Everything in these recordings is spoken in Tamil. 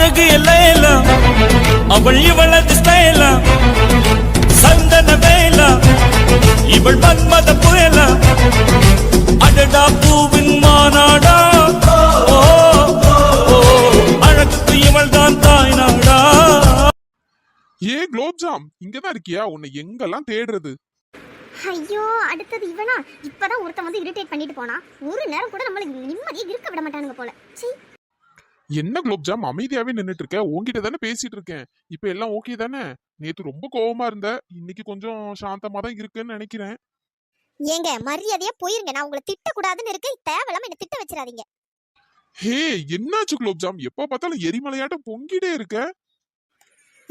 அழகு எல்லாம் அவள் இவளது ஸ்டைலா சந்தன வேலா இவள் மன்மத புயலா அடடா பூவின் மாநாடா ஓ அழகுக்கு இவள் தான் தாய் நாடா. ஏ குலோப்ஜாம், இங்கதான் இருக்கியா? உன்னை எங்கெல்லாம் தேடுறது? ஐயோ, அடுத்தது இவனா? இப்பதான் ஒருத்தன் வந்து இரிட்டேட் பண்ணிட்டு போனா. ஒரு நேரம் கூட நம்மள நிம்மதியா இருக்க விட மாட்டானுங்க போல. சீ. என்ன குலோப்ஜாம் அமைதியாவே நின்னுட்டு இருக்க? உன்கிட்ட தானே பேசிட்டு இருக்கேன். இப்ப எல்லாம் ஓகே தானே? நேத்து ரொம்ப கோவமா இருந்த, இன்னைக்கு கொஞ்சம் சாந்தமா தான் இருக்குன்னு நினைக்கிறேன். ஏங்க, மரியாதையா போயிருங்க. நான் உங்களை திட்ட கூடாதுன்னு இருக்கு. தேவையில்லாம என்ன திட்ட வச்சிடாதீங்க. ஹே, என்னாச்சு குலோப்ஜாம்? எப்ப பார்த்தாலும் எரிமலையாட்டம் பொங்கிட்டே இருக்க.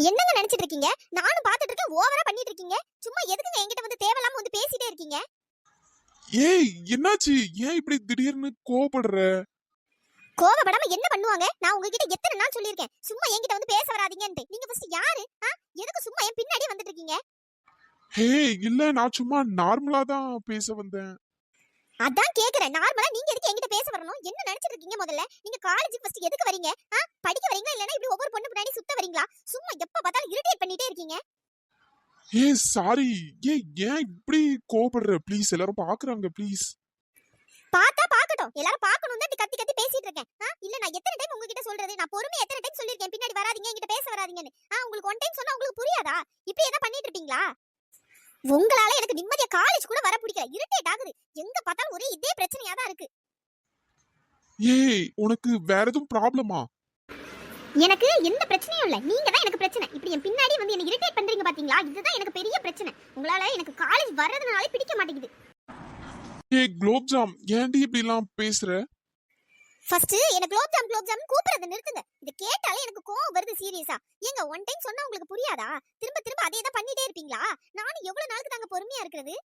என்னங்க நினைச்சிட்டு இருக்கீங்க? நானும் பாத்துட்டு இருக்கேன், ஓவரா பண்ணிட்டு இருக்கீங்க. சும்மா எதுக்குங்க என்கிட்ட வந்து தேவையில்லாம வந்து பேசிட்டே இருக்கீங்க? ஏய், என்னாச்சு? ஏன் இப்படி திடீர்னு கோவப்படுற? கோவப்படாம என்ன பண்ணுவாங்க? நான் உங்ககிட்ட எத்தனை நாள் சொல்லியிருக்கேன், சும்மா என்கிட்ட வந்து பேச வராதீங்கன்னு. நீங்க ஃபர்ஸ்ட் யாரு? எதுக்கு சும்மா என் பின்னாடி வந்துட்டு இருக்கீங்க? ஹே, இல்ல, நான் சும்மா நார்மலா தான் பேச வந்தேன். அதான் கேக்குறேன், நார்மலா நீங்க எதுக்கு என்கிட்ட பேச வரணும்? என்ன நினைச்சிட்டு இருக்கீங்க? முதல்ல நீங்க காலேஜ் ஃபர்ஸ்ட் எதுக்கு வரீங்க? படிக்க வரீங்களா இல்லனா இப்படி ஒவ்வொரு பொண்ணு பின்னாடி சுத்த வரீங்களா? சும்மா எப்ப பார்த்தாலும் இரிட்டேட் பண்ணிட்டே இருக்கீங்க. ஏ சாரி. ஏன் இப்படி கோவப்படுற? ப்ளீஸ், எல்லாரும் பாக்குறாங்க, ப்ளீஸ். பார்த்தா பார்க்கட்டும், எல்லாரும் பார்க்கணும் தான் கத்தி கத்தி பேசிட்டு இருக்கேன். இல்ல நான் எத்தனை டைம் உங்ககிட்ட சொல்றது? நான் பொறுமையா எத்தனை டைம் சொல்லிருக்கேன் பின்னாடி வராதீங்க, என்கிட்ட பேச வராதீங்கன்னு. உங்களுக்கு ஒன் டைம் சொன்னா உங்களுக்கு புரியாதா? இப்படி ஏதா பண்ணிட்டு இருப்பீங்களா? உங்களால எனக்கு நிம்மதியா காலேஜ் கூட வர பிடிக்கல. இரிட்டேட் ஆகுது. எங்க பார்த்தாலும் ஒரே இதே பிரச்சனையா தான் இருக்கு. ஏய், உனக்கு வேற எதுவும் ப்ராப்ளமா? எனக்கு எந்த பிரச்சனையும் இல்ல, நீங்க தான் எனக்கு பிரச்சனை. இப்படி என் பின்னாடி வந்து என்ன இரிட்டேட் பண்றீங்க பாத்தீங்களா? இதுதான் எனக்கு பெரிய பிரச்சனை. உங்களால எனக்கு காலேஜ் வர்றதுனாலே பிடிக்க மாட்டேங்குது. ஏய் குலோப்ஜாம், ஏன்டி இப்படி எல்லாம் பேசுற? ஃபர்ஸ்ட் என்ன குலோப்ஜாம் கூப்பிடுறத நிறுத்துங்க. இத கேட்டாலே எனக்கு கோவம் வருது சீரியஸா. ஏங்க, ஒன் டைம் சொன்னா உங்களுக்கு புரியாதா? திரும்ப திரும்ப அதே தான் பண்ணிட்டே இருப்பீங்களா? நானும் எவ்வளவு நாளுக்கு தாங்க பொறுமையா இருக்கிறது?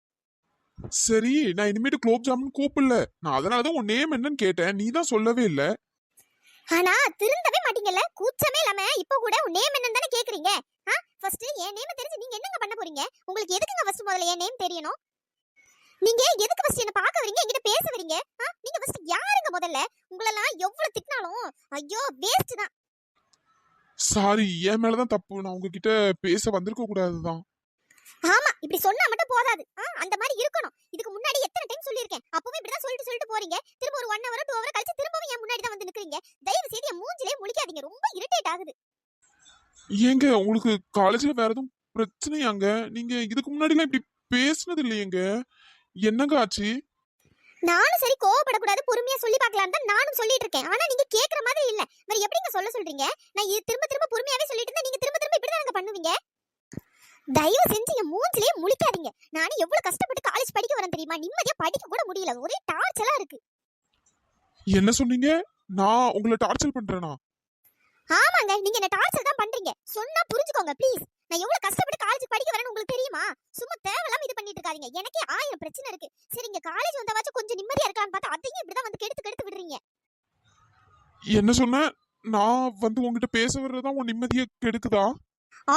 சரி, நான் இனிமேட்டு குலோப்ஜாம்னு கூப்பிடல. நான் அதனாலதான் உன் நேம் என்னன்னு கேட்டேன், நீ தான் சொல்லவே இல்ல. ஆனா திருந்தவே மாட்டீங்கல்ல. கூச்சமே இல்லாம இப்ப கூட உன் நேம் என்னன்னு தானே கேக்குறீங்க. ஃபர்ஸ்ட் என் நேம் தெரிஞ்சு நீங்க என்னங்க பண்ண போறீங்க? உங்களுக்கு எதுக்குங்க ஃபர்ஸ்ட் முதல்ல என் நேம் தெரியணும்? நீங்க எதுக்கு ஃபர்ஸ்ட் என்ன பார்க்க வரீங்க, என்கிட்ட பேச வரீங்க? நீங்க ஃபர்ஸ்ட் யாருங்க முதல்ல? உங்களெல்லாம் எவ்வளவு திட்டினாலும் ஐயோ வேஸ்ட் தான். சாரி, என் மேலதான் தப்பு. நான் உங்ககிட்ட பேச வந்திருக்க கூடாதுதான். ஆமா, இப்படி சொன்னா மட்டும் போதாது. அந்த மாதிரி இருக்கணும். இதுக்கு முன்னாடி எத்தனை டைம் சொல்லிருக்கேன், அப்பவே இப்படிதான் சொல்லிட்டு போறீங்க. திரும்ப ஒரு 1 hour 2 hour கழிச்சு திரும்பவும் என் முன்னாடி தான் வந்து நிக்கிறீங்க. தயவு செய்து என் மூஞ்சிலே முழிக்காதீங்க, ரொம்ப இரிட்டேட் ஆகுது. ஏங்க, உங்களுக்கு காலேஜ்ல வேற எதுவும் பிரச்சனையாங்க? நீங்க இதுக்கு முன்னாடி எல்லாம் இப்படி பேசுனது இல்லையேங்க. என்னங்க ஆச்சு? நானும் சரி கோவப்படக்கூடாது, பொறுமையா சொல்லி பார்க்கலான்னு தான் நானும் சொல்லிட்டு இருக்கேன். ஆனா நீங்க கேக்குற மாதிரி இல்ல. வேற எப்படிங்க சொல்றீங்க? நான் இது திரும்ப திரும்ப பொறுமையாவே சொல்லிட்டு இருந்தா நீங்க திரும்ப திரும்ப இப்படி தான் பண்ணுவீங்க. தயவு செஞ்சு என் மூஞ்சிலே முழிக்காதீங்க. நானும் எவ்வளவு கஷ்டப்பட்டு காலேஜ் படிக்க வரேன் தெரியுமா? நிம்மதியா படிக்க கூட முடியல, ஒரே டார்ச்சரா இருக்கு. என்ன சொன்னீங்க? நான் உங்களை டார்ச்சர் பண்றேனா? ஆமாங்க, நீங்க என்ன டார்ச்சர் தான் பண்றீங்க. சொன்னா புரிஞ்சுக்கோங்க ப்ளீஸ். நான் எவ்வளவு கஷ்டப்பட்டு காலேஜ் படிக்க வரேன்னு உங்களுக்கு தெரியுமா? சும்மா தேவையில்லாம இது பண்ணிட்டு இருக்காதீங்க. எனக்கே 1000 பிரச்சனை இருக்கு. சரி, இங்க காலேஜ் வந்தாவாச்சும் கொஞ்சம் நிம்மதியா இருக்கலாம்னு பார்த்தா அதையும் இப்படிதான் வந்து கெடுத்து விடுறீங்க. என்ன சொன்ன? நான் வந்து உங்ககிட்ட பேச வர்றதா உன் நிம்மதியை கெடுக்குதா?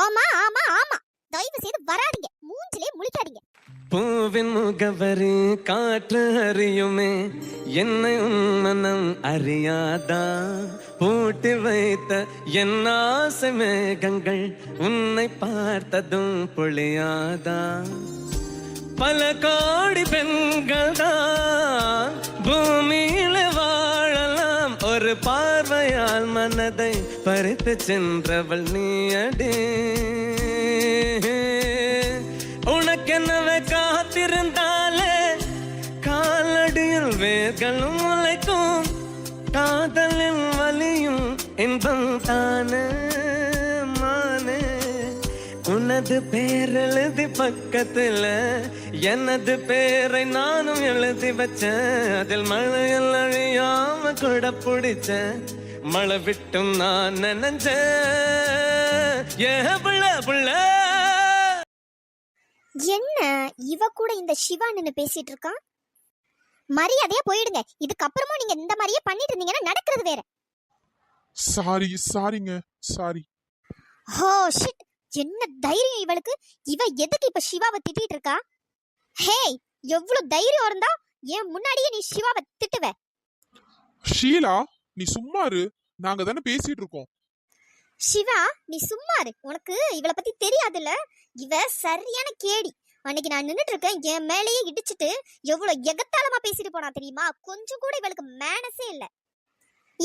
ஆமா ஆமா ஆமா, தயவு செய்து வராதீங்க, மூஞ்சிலே முழிக்காதீங்க. பூவின் முகவரி காற்று அறியுமே, என்னை உன் மனம் அறியாதா? பூட்டி வைத்த என் ஆசை மேகங்கள் உன்னை பார்த்ததும் பொழியாதா? பல கோடி பெண்கள் தான் பூமியில வாழலாம், ஒரு பார்வையால் மனதை பறித்து சென்றவள் நீ அடே. உனக்கென்னவே காத்திருந்தாலே காலடியில் வேர்களும் முளைக்கும், காதலின் வலியும் இன்பம் தானே மானே. உனது பேர் எழுதி பக்கத்துல எனது பேரை நானும் எழுதி வச்சேன், அதில் மழையில் அழியாம கூட பிடிச்ச மழை விட்டும் நான் நினைச்சேன். ஏ புள்ள புள்ள. என்ன இவ கூட இந்த சிவா நின்னு பேசிட்டு இருக்கான்? மரியாதையா போயிடுங்க. இதுக்கப்புறமும் நீங்க இந்த மாதிரியே பண்ணிட்டு இருந்தீங்கன்னா நடக்கிறது வேற. சாரிங்க, சாரி. ஹோ ஷிட், என்ன தைரியம் இவளுக்கு! இவ எதுக்கு இப்ப சிவாவை திட்டிட்டு இருக்கா? ஹே, எவ்வளவு தைரியம் இருந்தா ஏன் முன்னாடியே நீ சிவாவை திட்டுவ? ஷீலா, நீ சும்மா இரு. நாங்க தானே பேசிட்டு இருக்கோம். சிவா, நீ சும்மா இரு. உனக்கு இவளை பத்தி தெரியாதுல்ல. இவ சரியான கேடி. அன்னைக்கு நான் நின்னுட்டு இருக்கேன், என் மேலேயே இடிச்சிட்டு எவ்வளவு எகத்தாளமா பேசிட்டு போனா தெரியுமா? கொஞ்சம் கூட இவளுக்கு மேனஸே இல்ல.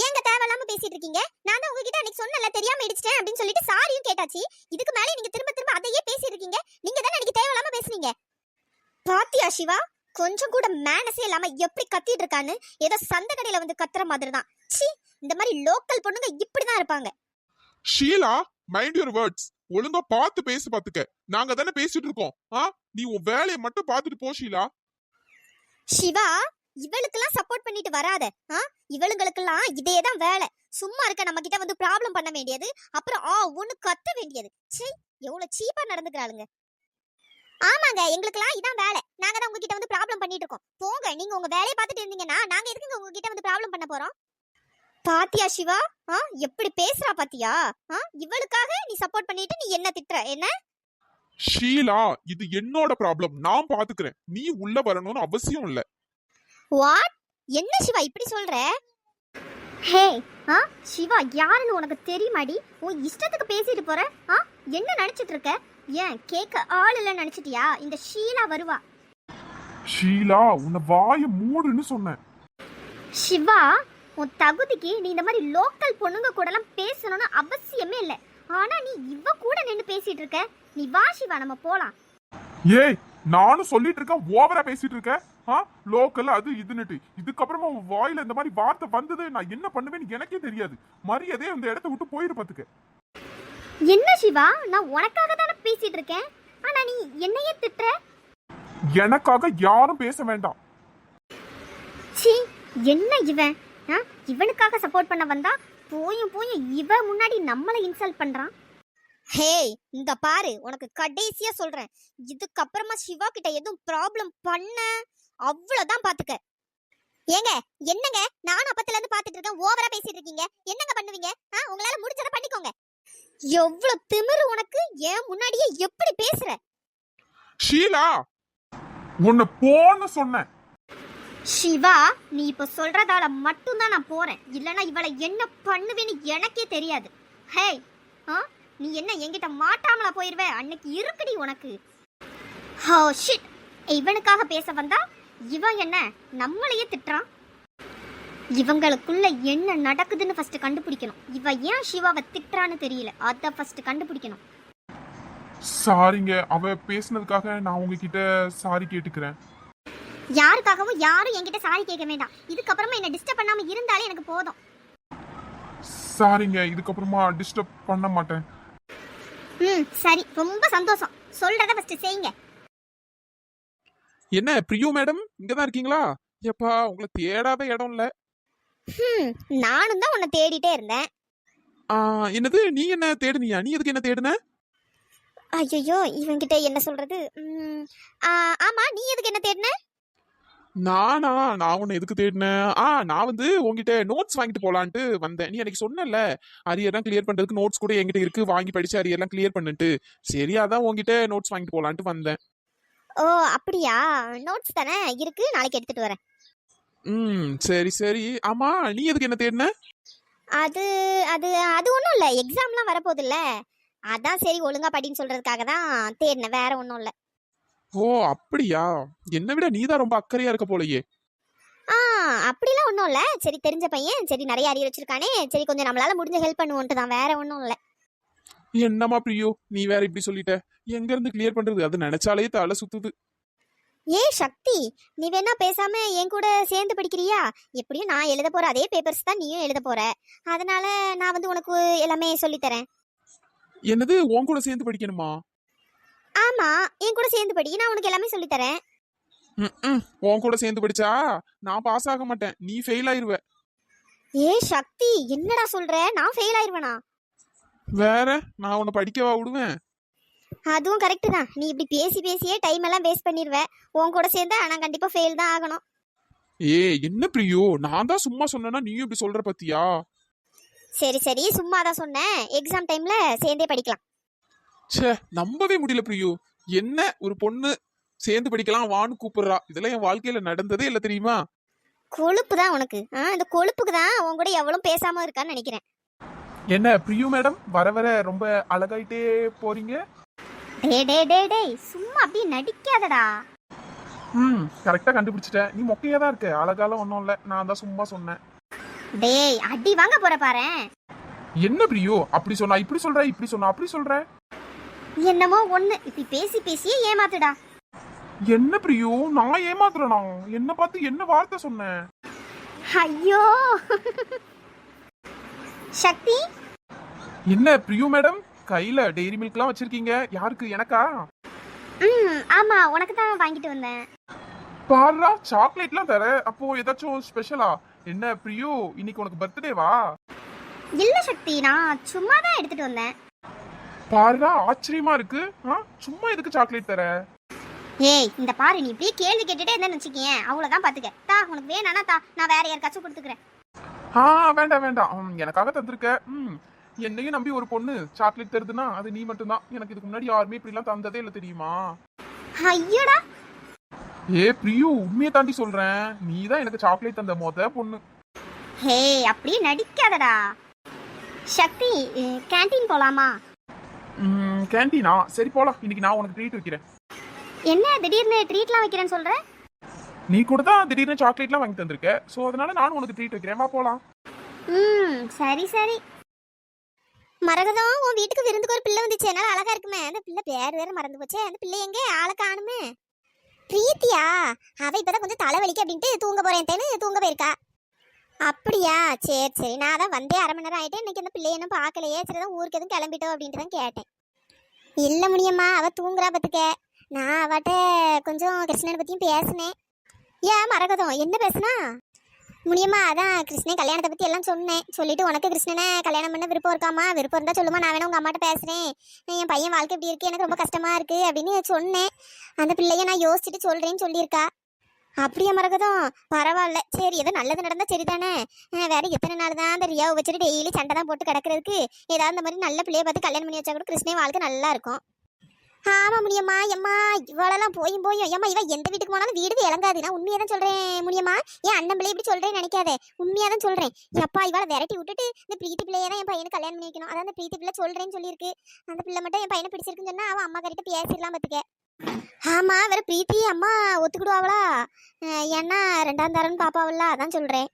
ஏங்க தேவையில்லாம பேசிட்டு இருக்கீங்க? நான் தான் உங்ககிட்ட அன்னைக்கு சொன்னல தெரியாம இடிச்சிட்டேன் அப்படின்னு சொல்லிட்டு சாரியும் கேட்டாச்சு. இதுக்கு மேலே நீங்க திரும்ப திரும்ப அதையே பேசிட்டு இருக்கீங்க. நீங்க தானே அன்னைக்கு தேவையில்லாம பேசுனீங்க. பாத்தியா சிவா, கொஞ்சம் கூட மேனஸே இல்லாம எப்படி கத்திட்டு இருக்கான்னு. ஏதோ சந்த கடையில வந்து கத்துற மாதிரி தான். சி, இந்த மாதிரி லோக்கல் பொண்ணுங்க இப்படிதான் இருப்பாங்க. Sheela, mind your words. ஒழுங்கா பார்த்து பேசு. பாத்துக்க, நாங்க தானே பேசிட்டு இருக்கோம். நீ உன் வேலையை மட்டும் பார்த்துட்டு போ ஷீலா. சிவா, இவளுக்கெல்லாம் சப்போர்ட் பண்ணிட்டு வராத. இவளுங்களுக்கெல்லாம் இதேதான் வேலை. சும்மா இருக்க நம்ம கிட்ட வந்து ப்ராப்ளம் பண்ண வேண்டியது, அப்புறம் ஒண்ணு கத்த வேண்டியது. சீ, எவ்வளவு சீப்பா நடந்துக்கிறாளுங்க. ஆமாங்க, எங்களுக்கெல்லாம் இதான் வேலை. நாங்க தான் உங்ககிட்ட வந்து ப்ராப்ளம் பண்ணிட்டு இருக்கோம். போங்க, நீங்க உங்க வேலையை பார்த்துட்டு இருந்தீங்கன்னா நாங்க எதுக்குங்க உங்ககிட்ட வந்து ப்ராப்ளம் பண்ண போறோம்? பாத்தியா சிவா, எப்படி பேசுறா பாத்தியா? இவளுக்காக நீ சப்போர்ட் பண்ணிட்டு நீ என்ன திட்டுற என்ன? ஷீலா, இது என்னோட ப்ராப்ளம், நான் பாத்துக்கிறேன். நீ உள்ள வரணும்னு அவசியம் இல்ல. வாட்? என்ன சிவா இப்படி சொல்ற? ஹே, சிவா யாருன்னு உனக்கு தெரியுமாடி? உன் இஷ்டத்துக்கு பேசிட்டு போற. என்ன நினைச்சிட்டு இருக்க? ஏன் கேட்க ஆள் இல்ல நினைச்சிட்டியா? இந்த ஷீலா வருவா. ஷீலா, உன்னை வாய மூடுன்னு சொன்னேன். சிவா, உன் தகுதிக்கு நீ இந்த மாதிரி லோக்கல் பொண்ணுங்க கூடலாம் பேசணும்னு அவசியமே இல்லை. ஆனா நீ இவ கூட நின்று பேசிட்டு இருக்க. நீ வா சிவா, நம்ம போலாம். ஏய், நானும் சொல்லிட்டு இருக்கேன், ஓவரா பேசிட்டு இருக்க. லோக்கல் அது இதுன்னுட்டு. இதுக்கப்புறமா உன் வாயில இந்த மாதிரி வார்த்தை வந்தது நான் என்ன பண்ணுவேன்னு எனக்கே தெரியாது. மரியாதையே இந்த இடத்த விட்டு போயிரு பாத்துக்க. என்ன சிவா, நான் உனக்காக தானே பேசிட்டு இருக்கேன். ஆனா நீ என்னையே திட்டுற. எனக்காக யாரும் பேச வேண்டாம். சீ, என்ன இவன்? இவனுக்காக சப்போர்ட் பண்ண வந்தா போயும் போயும் இவ முன்னாடி நம்மளை இன்சல்ட் பண்றான். ஹே, இந்த பாரு, உனக்கு கடைசியா சொல்றேன். இதுக்கப்புறமா சிவா கிட்ட எதுவும் ப்ராப்ளம் பண்ண அவ்வளவுதான் பாத்துக்க. ஏங்க, என்னங்க, நானும் அப்பத்துல இருந்து பாத்துட்டு இருக்கேன், ஓவரா பேசிட்டு இருக்கீங்க. என்னங்க பண்ணுவீங்க? உங்களால முடிஞ்சதை பண்ணிக்கோங்க. எவ்வளவு திமிரு உனக்கு! ஏன் முன்னாடியே எப்படி பேசுற? ஷீலா, உன்னை போன்னு சொன்னேன். சிவா, நீ இப்ப சொல்றதால மட்டும்தான் நான் போறேன். இல்லனா இவளை என்ன பண்ணுவேன்னு எனக்கே தெரியாது. ஹே, நீ என்ன என்கிட்ட மாட்டாமலா போயிருவ? அன்னைக்கு இருக்குடி உனக்கு. ஹோ ஷிட், இவனுக்காக பேச வந்தா இவன் என்ன நம்மளையே திட்டுறான். இவங்களுக்குள்ள என்ன நடக்குதுன்னு ஃபர்ஸ்ட் கண்டுபிடிக்கணும். இவ ஏன் சிவாவை திட்டுறான்னு தெரியல, அத ஃபர்ஸ்ட் கண்டுபிடிக்கணும். சாரிங்க, அவ பேசினதுக்காக நான் உங்ககிட்ட சாரி கேட்டுக்கிறேன். யாருக்காகவும் யாரும் என்கிட்ட சாரி கேட்க வேண்டாம். இதுக்கப்புறமா என்ன டிஸ்டர்ப் பண்ணாம இருந்தாலே எனக்கு போதும். சாரிங்க, இதுக்கப்புறமா டிஸ்டர்ப் பண்ண மாட்டேன். சரி, ரொம்ப சந்தோஷம். சொல்றத ஃபர்ஸ்ட் செய்யுங்க. என்ன பிரியு மேடம், இங்கதான் இருக்கீங்களா? எப்பா, உங்களை தேடாத இடம் இல்ல. நானும் தான் உன்னை தேடிட்டே இருந்தேன். என்னது, நீ என்ன தேடுனியா? நீ எதுக்கு என்ன தேடுன? ஐயோ, இவன்கிட்ட என்ன சொல்றது? ஆமா, நீ எதுக்கு என்ன தேடின? நான் உன்னை எதுக்கு தேடினேன்? நான் வந்து உங்ககிட்ட நோட்ஸ் வாங்கிட்டு போலான்ட்டு வந்தேன். நீ எனக்கு சொன்னல அரியர்லாம் கிளியர் பண்றதுக்கு நோட்ஸ் கூட என்கிட்ட இருக்கு, வாங்கி படிச்சு அரியர்லாம் கிளியர் பண்ணிட்டு. சரி, அதான் உங்ககிட்ட நோட்ஸ் வாங்கிட்டு போலான்ட்டு வந்தேன். ஓ அப்படியா? நோட்ஸ் தானே இருக்கு, நாளைக்கு எடுத்துட்டு வரேன். சரி சரி. ஆமா, நீ எதுக்கு என்ன தேடின? அது அது அது ஒன்றும் இல்லை, எக்ஸாம்லாம் வரப்போகுது இல்லை, அதான் சரி ஒழுங்கா படின்னு சொல்றதுக்காக தான் தேடினேன், வேற ஒன்றும் இல்லை. ஓ அப்படியா? என்னை விட நீதான் ரொம்ப அக்கறையா இருக்க போலயே. அப்படிலாம் ஒன்றும் இல்லை. சரி, தெரிஞ்ச பையன், சரி நிறைய அரியர் வச்சிருக்கானே, சரி கொஞ்சம் நம்மளால முடிஞ்ச ஹெல்ப் பண்ணுவோன்ட்டு தான், வேற ஒன்றும் இல்லை. என்னம்மா பிரியோ, நீ வேற இப்படி சொல்லிட்ட. எங்க இருந்து கிளியர் பண்றது? அது நினைச்சாலே தலை சுத்துது. ஏ சக்தி, நீ வேணா பேசாம என் கூட சேர்ந்து படிக்கிறியா? எப்படியும் நான் எழுத போற அதே பேப்பர்ஸ் தான் நீயும் எழுத போற, அதனால நான் வந்து உனக்கு எல்லாமே சொல்லித்தரேன். என்னது, உன் கூட சேர்ந்து படிக்கணுமா? ஆமா, என் கூட சேர்ந்து படி, நான் உனக்கு எல்லாமே சொல்லித்தரேன். உன் கூட சேர்ந்து படிச்சா நான் பாஸ் ஆக மாட்டேன், நீ ஃபெயில் ஆயிருவ. ஏ சக்தி, என்னடா சொல்ற? நான் ஃபெயில் ஆயிருவேனா? வேற நான் உன்னை படிக்கவா விடுவேன்? அதுவும் கரெக்ட் தான். நீ இப்படி பேசி பேசியே டைம் எல்லாம் வேஸ்ட் பண்ணிடுவ. உன் கூட சேர்ந்தா நான் கண்டிப்பா ஃபெயில் தான் ஆகணும். என்ன பிரியோ, நான் தான் சும்மா சொன்னேன்னா நீயும் இப்படி சொல்ற பத்தியா? சரி சரி, சும்மா தான் சொன்னேன். எக்ஸாம் டைம்ல சேர்ந்தே படிக்கலாம். ச்சே, நம்பவே முடியல பிரியோ. என்ன ஒரு பொண்ணு சேர்ந்து படிக்கலாம் வான்னு கூப்பிடுறா, இதெல்லாம் என் வாழ்க்கையில நடந்ததே இல்ல தெரியுமா? கொழுப்பு தான் உனக்கு. இந்த கொழுப்புக்கு தான் உன் கூட எவ்வளவு பேசாம இருக்கான்னு நினைக்கிறேன். என்ன பிரியு மேடம் வர வர ரொம்ப அழகாயிட்டே போறீங்க. டேய் சும்மா அப்படியே நடிக்காதடா. கரெக்டா கண்டுபிடிச்சிட்டேன். நீ மொக்கையா தான் இருக்க, அழகால ஒன்றும் இல்லை, நான் தான் சும்மா சொன்னேன். டேய் அடி வாங்க போற பாரேன். என்ன பிரியு அப்படி சொன்னா இப்படி சொல்ற, இப்படி சொன்னா அப்படி சொல்ற? என்னமோ ஒண்ணு இப்படி பேசி பேசியே ஏமாத்துடா. என்ன பிரியு நான் ஏமாத்துறேனா? என்ன பார்த்து என்ன வார்த்தை சொன்னேன்? ஐயோ சக்தி. என்ன பிரியு மேடம் கையில டெய்ரி மில்க்லாம் வச்சிருக்கீங்க, யாருக்கு? எனக்கா? ஆமா உனக்கு தான் வாங்கிட்டு வந்தேன். பாருடா சாக்லேட்லாம் தர, அப்போ ஏதாச்சும் ஸ்பெஷலா? என்ன பிரியு இன்னைக்கு உனக்கு பர்த்டேவா? இல்ல சக்தி, நான் சும்மா தான் எடுத்துட்டு வந்தேன். பாருடா ஆச்சரியமா இருக்கு. சும்மா எதுக்கு சாக்லேட் தர? ஏய் இந்த பாரு, நீ இப்படியே கேள்வி கேட்டுட்டே இருந்தேன்னு வச்சுக்கேன், அவ்வளவுதான் பாத்துக்க. தா உனக்கு வேணானா தா, நான் வேற யாருக்காச்சும் கொடுத்துக்கிறேன். வேண்டாம் வேண்டாம், எனக்காக தந்திருக்க. என்னையும் நம்பி ஒரு பொண்ணு சாக்லேட் தருதுன்னா அது நீ மட்டும்தான். எனக்கு இதுக்கு முன்னாடி யாருமே இப்படிலாம் தந்ததே இல்லை தெரியுமா? ஐயோடா. ஏ பிரியு உண்மையை தாண்டி சொல்றேன், நீ தான் எனக்கு சாக்லேட் தந்த மொத பொண்ணு. ஹே அப்படியே நடிக்காதடா. சக்தி கேண்டீன் போலாமா? கேண்டீனா? சரி போலாம், இன்னைக்கு நான் உனக்கு ட்ரீட் வைக்கிறேன். என்ன திடீர்னு ட்ரீட்லாம் வைக்கிறேன்னு சொல்ற? நீ கூட தான் திடீர்னு சாக்லேட்லாம் வாங்கி தந்திருக்க, ஸோ அதனால நானும் உனக்கு ட்ரீட் வைக்கிறேன், வா போலாம். சரி சரி. மரகதம், உன் வீட்டுக்கு விருந்துக்கு ஒரு பிள்ளை வந்துச்சு, என்னால அழகா இருக்குமே. அந்த பிள்ளை பேர் வேற மறந்து போச்சே, அந்த பிள்ளை எங்க ஆளை காணுமே. பிரீத்தியா? அவ இப்பதான் கொஞ்சம் தலைவலிக்கு அப்படின்ட்டு தூங்க போறேன் தூங்க போயிருக்கா. அப்படியா? சரி சரி, நான் தான் வந்தே அரை மணி நேரம் ஆயிட்டேன், இன்னைக்கு அந்த பிள்ளைய என்ன பார்க்கலையே, சரிதான் ஊருக்கு எதுவும் கிளம்பிட்டோம் அப்படின்ட்டு தான் கேட்டேன். இல்ல முடியம்மா, அவ தூங்குறா பத்துக்க. நான் அவட்ட கொஞ்சம் கிருஷ்ணனை பத்தியும் பேசினேன். ஏன் மரகதம் என்ன பேசுனா? முடியுமா, அதான் கிருஷ்ணன் கல்யாணத்தை பத்தி எல்லாம் சொன்னேன். சொல்லிட்டு உனக்கு கிருஷ்ணனை கல்யாணம் பண்ண விருப்பம் இருக்காமா? விருப்பம் இருந்தா சொல்லுமா, நான் வேணா உங்க அம்மாட்ட பேசுறேன், என் பையன் வாழ்க்கை இப்படி இருக்கு, எனக்கு ரொம்ப கஷ்டமா இருக்கு அப்படின்னு சொன்னேன். அந்த பிள்ளைய நான் யோசிச்சுட்டு சொல்றேன்னு சொல்லியிருக்கா. அப்படியே மரகதம், பரவாயில்ல, சரி ஏதோ நல்லது நடந்தா சரிதானே. வேற எத்தனை நாள் தான் அந்த ரியாவை வச்சுட்டு டெய்லி சண்டை தான் போட்டு கிடக்கிறதுக்கு, ஏதாவது இந்த மாதிரி நல்ல பிள்ளைய பார்த்து கல்யாணம் பண்ணி வச்சா கூட கிருஷ்ணன் வாழ்க்கை நல்லா இருக்கும். ஆமா முடியம்மா. எம்மா இவளெல்லாம் போயும் ஏம்மா இவ எந்த வீட்டுக்கு போனாலும் வீடு இறங்காது. நான் உண்மையா தான் சொல்றேன் முடியம்மா. ஏன் அண்ணன் பிள்ளை இப்படி சொல்றேன்னு நினைக்காதே, உண்மையா தான் சொல்றேன். அப்பா இவளை விரட்டி விட்டுட்டு இந்த பிரீத்தி பிள்ளையை தான் என் பையனை கல்யாணம் பண்ணி வைக்கணும். அதான் அந்த பிரீத்தி பிள்ளை சொல்றேன்னு சொல்லியிருக்கு. அந்த பிள்ளை மட்டும் என் பையனை பிடிச்சிருக்குன்னு சொன்னா அவன் அம்மா கிட்ட பேசிடலாம் பார்த்துக்க. ஆமா வேற பிரீத்தி அம்மா ஒத்துக்கிடுவாங்களா? ஏன்னா ரெண்டாம் தரம்னு பாப்பாவல்ல, அதான் சொல்றேன்.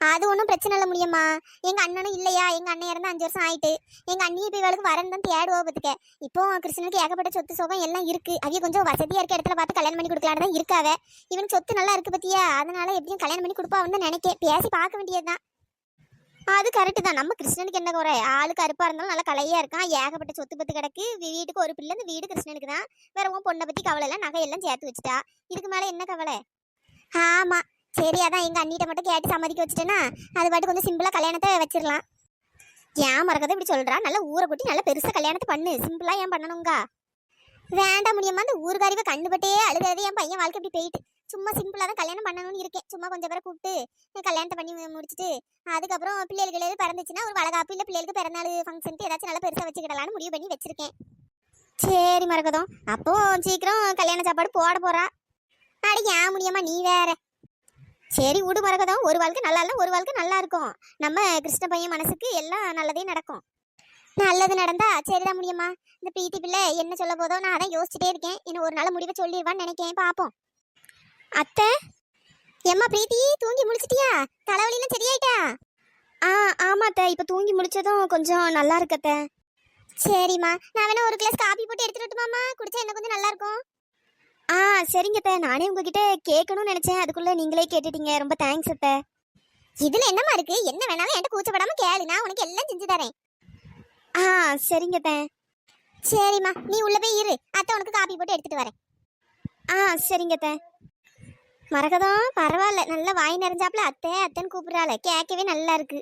அது ஒன்றும் பிரச்சனை இல்லை முடியுமா. எங்க அண்ணனும் இல்லையா, எங்க அண்ணன் இறந்து 5 வருஷம் ஆயிட்டு. எங்க அண்ணியை இப்போ இவளுக்கு வரன்னு தான் தேடுவா பார்த்துக்க. இப்போ கிருஷ்ணனுக்கு ஏகப்பட்ட சொத்து சுகம் எல்லாம் இருக்கு. அவைய கொஞ்சம் வசதியா இருக்க இடத்துல பார்த்து கல்யாணம் பண்ணி கொடுக்கலான்னு தான் இருக்காவ. இவன் சொத்து நல்லா இருக்கு பத்தியா, அதனால எப்படியும் கல்யாணம் பண்ணி கொடுப்பான்னு தான் நினைக்கேன். பேசி பார்க்க வேண்டியதுதான். அது கரெக்டு தான். நம்ம கிருஷ்ணனுக்கு என்ன குறை? ஆளு கருப்பா இருந்தாலும் நல்லா கலையா இருக்கான், ஏகப்பட்ட சொத்து பத்து கிடக்கு. வீட்டுக்கு ஒரு பிள்ளை, இந்த வீடு கிருஷ்ணனுக்கு தான். வேற உன் பொண்ணை பத்தி கவலை இல்லை, நகையெல்லாம் சேர்த்து வச்சுட்டா. இதுக்கு மேல என்ன கவலை? ஆமா சரி, அதான் எங்க அண்ணிட்ட மட்டும் கேட்டு சம்மதிக்க வச்சுட்டேன்னா அது பாட்டு கொஞ்சம் சிம்பிளா கல்யாணத்தை வச்சிடலாம். ஏன் மறக்கதை இப்படி சொல்றா? நல்லா ஊரை கூட்டி நல்லா பெருசா கல்யாணத்தை பண்ணு. சிம்பிளா ஏன் பண்ணணுங்க? வேண்டாம் முடியுமா, அந்த ஊருக்காரிவை கண்டுபட்டே அழுகிறது என் பையன் வாழ்க்கை இப்படி போயிட்டு. சும்மா சிம்பிளா தான் கல்யாணம் பண்ணணும்னு இருக்கேன். சும்மா கொஞ்சம் பேரை கூப்பிட்டு கல்யாணத்தை பண்ணி முடிச்சுட்டு அதுக்கப்புறம் பிள்ளைகள் பிறந்துச்சுன்னா ஒரு வளகாப்பு இல்லை பிள்ளைகளுக்கு பிறநாள் ஃபங்க்ஷனுக்கு ஏதாச்சும் நல்லா பெருசா வச்சுக்கிடலான்னு முடிவு பண்ணி வச்சிருக்கேன். சரி மரகதம், அப்போ சீக்கிரம் கல்யாண சாப்பாடு போட போறா. அடி ஏன் முடியாமா நீ வேற. சரி விடு மரகதம், ஒரு வாழ்க்கை நல்லா இல்லை ஒரு வாழ்க்கை நல்லா இருக்கும். நம்ம கிருஷ்ண பையன் மனசுக்கு எல்லாம் நல்லதே நடக்கும். நல்லது நடந்தா சரிதான் முடியுமா. இந்த பிரீத்தி பிள்ளை என்ன சொல்ல போதோ, நான் அதான் யோசிச்சுட்டே இருக்கேன். இன்னும் ஒரு நாள் முடிவை சொல்லிடுவான்னு நினைக்கேன், பார்ப்போம். அத்தை எம்மா பிரீத்தி தூங்கி முடிச்சிட்டியா? தலைவலிலாம் சரியாயிட்டா? ஆமா அத்தை, இப்போ தூங்கி முடிச்சதும் கொஞ்சம் நல்லா இருக்கு அத்தை. சரிம்மா, நான் வேணா ஒரு கிளாஸ் காபி போட்டு எடுத்துட்டு வரட்டுமாம்மா? குடிச்சா என்ன கொஞ்சம் நல்லா இருக்கும். சரிங்க அத்தை, நானே உங்ககிட்ட கேட்கணும்னு நினைச்சேன், அதுக்குள்ள நீங்களே கேட்டுட்டீங்க, ரொம்ப தேங்க்ஸ் அத்தை. இதுல என்னம்மா இருக்கு? என்ன வேணாலும் என்கிட்ட கூச்சப்படாம கேளு, நான் உனக்கு எல்லாம் செஞ்சு தரேன். சரிங்க அத்தை. சரிம்மா நீ உள்ள போய் இரு, அத்தை உனக்கு காபி போட்டு எடுத்துட்டு வரேன். சரிங்க அத்தை. மரகதம் பரவாயில்ல, நல்லா வாய் நிறைஞ்சாப்புல அத்தை அத்தைன்னு கூப்பிடுறாள், கேட்கவே நல்லா இருக்கு.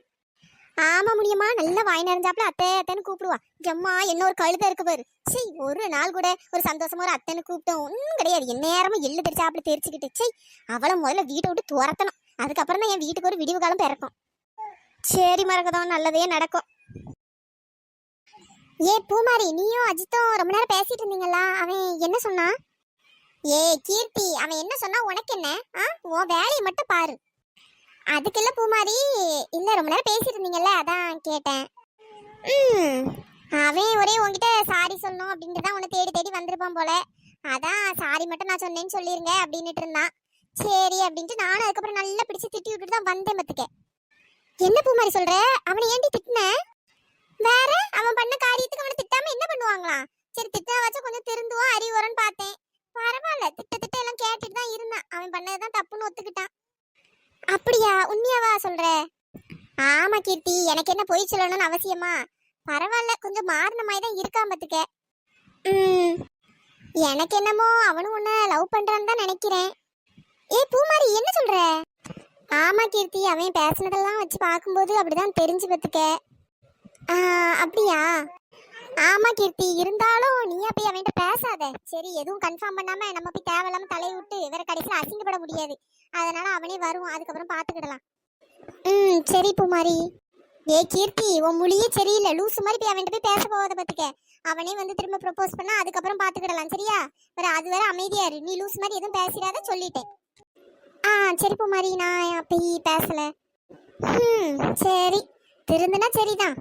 ஆமா முடியுமா, நல்லா வாய் நிறைஞ்சாப்புல அத்தை அத்தைன்னு கூப்பிடுவா. ஜம்மா என்ன ஒரு கழுத இருக்கு பாரு. சரி ஒரு நாள் கூட ஒரு சந்தோஷமா ஒரு அத்தைன்னு கூப்பிட்டோம் ஒன்றும் கிடையாது. என் நேரமும் எள்ளு தெரிச்சாப்புல தெரிச்சுக்கிட்டு சரி அவளை முதல்ல வீட்டை விட்டு துரத்தணும், அதுக்கப்புறம் தான் என் வீட்டுக்கு ஒரு விடிவு காலம் பிறக்கும். சரி மரகதம், நல்லதே நடக்கும். ஏ பூமாரி, நீயும் அஜித்தும் ரொம்ப நேரம் பேசிட்டு இருந்தீங்களா? அவன் என்ன சொன்னா? ஏ கீர்த்தி, அவன் என்ன சொன்னா உனக்கு என்ன? உன் வேலையை மட்டும் பாரு. அதுக்கு இல்ல பூமாரி, இல்ல ரொம்ப நேரம் பேசிட்டு இருந்தீங்கல்ல அதான் கேட்டேன். ம் அவன் ஒரே உன்கிட்ட சாரி சொல்லணும் அப்படின்ட்டு தான் உன்னை தேடி தேடி வந்திருப்பான் போல. அதான் சாரி மட்டும் நான் சொன்னேன்னு சொல்லிருங்க அப்படின்னுட்டு இருந்தான். சரி அப்படின்ட்டு நானும் அதுக்கப்புறம் நல்லா பிடிச்சு திட்டி விட்டுட்டு தான் வந்தேன் பத்துக்க. என்ன பூமாரி சொல்ற? அவனை ஏண்டி திட்டின? வேற அவன் பண்ண காரியத்துக்கு அவனை திட்டாம என்ன பண்ணுவாங்களாம்? சரி திட்டா வச்சா கொஞ்சம் திருந்துவான் அறிவு வரும்னு பார்த்தேன். பரவாயில்ல, திட்ட எல்லாம் கேட்டுட்டு தான் இருந்தான். அவன் பண்ணதுதான் தப்புன்னு ஒத்துக்கிட்டான். அப்படியா? உண்மையாவா சொல்ற? ஆமா கீர்த்தி, எனக்கு என்ன பொய் சொல்லணும்னு அவசியமா? பரவாயில்ல, கொஞ்சம் மாறின மாதிரி தான் இருக்கான் பத்துக்க. எனக்கு என்னமோ அவனும் உன்னை லவ் பண்றான்னு தான் நினைக்கிறேன். ஏ பூமாரி, என்ன சொல்ற? ஆமா கீர்த்தி, அவன் பேசினதெல்லாம் வச்சு பார்க்கும்போது அப்படிதான் தெரிஞ்சு பத்துக்க. அப்படியா? ஆமா கீர்த்தி, இருந்தாலும் நீயா போய் அவன்கிட்ட பேசாத. சரி, எதுவும் கன்ஃபார்ம் பண்ணாம நம்ம போய் தேவையில்லாம தலையை விட்டு வேற கடைசியில் அசிங்கப்பட முடியாது. அதனால அவனே வருவான், அதுக்கப்புறம் பார்த்துக்கிடலாம். சரி பூமாரி. ஏ கீர்த்தி, உன் மொழியே சரியில்லை. லூசு மாதிரி போய் அவன்கிட்ட போய் பேச போகாத பத்துக்க. அவனே வந்து திரும்ப ப்ரப்போஸ் பண்ணா அதுக்கப்புறம் பார்த்துக்கிடலாம். சரியா? வேற அது வேற அமைதியா இரு. நீ லூசு மாதிரி எதுவும் பேசிடாத சொல்லிட்டேன். சரி பூமாரி, நான் போய் பேசல. சரி, திருந்துனா சரிதான்.